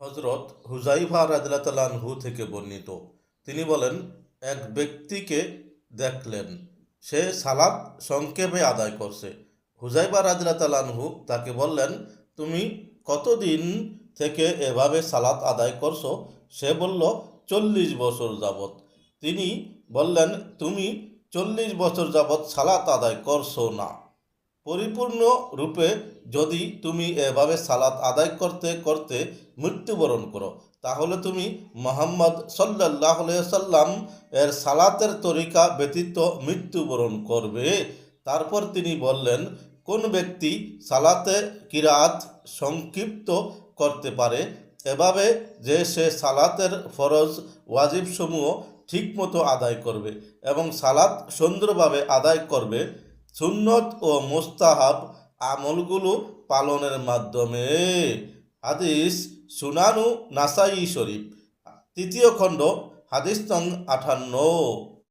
হজরত হুজাইফা রাদিয়াল্লাহু আনহু থেকে বর্ণিত। তিনি বলেন, এক ব্যক্তিকে দেখলেন, সে সালাত সংক্ষেপে আদায় করছে। হুজাইফা রাদিয়াল্লাহু আনহু তাকে বললেন, তুমি কতদিন থেকে এভাবে সালাত আদায় করছো? সে বলল, 40 বছর যাবৎ। তিনি বললেন, তুমি 40 বছর যাবৎ সালাত আদায় করছো না। পরিপূর্ণ রূপে যদি তুমি এভাবে সালাত আদায় করতে করতে মৃত্যুবরণ করো, তাহলে তুমি মুহাম্মদ সাল্লাল্লাহু আলাইহি সাল্লাম এর সালাতের তরিকা ব্যতীত মৃত্যুবরণ করবে। তারপর তিনি বললেন, কোন ব্যক্তি সালাতে কিরাত সংক্ষিপ্ত করতে পারে, এভাবে যে সে সালাতের ফরজ ওয়াজিব সমূহ ঠিকমতো আদায় করবে এবং সালাত সুন্দরভাবে আদায় করবে, সুন্নত ও মুস্তাহাব আমলগুলো পালনের মাধ্যমে। হাদিস সুনানু নাসাই শরীফ, তৃতীয় খণ্ড, হাদিস নং 58।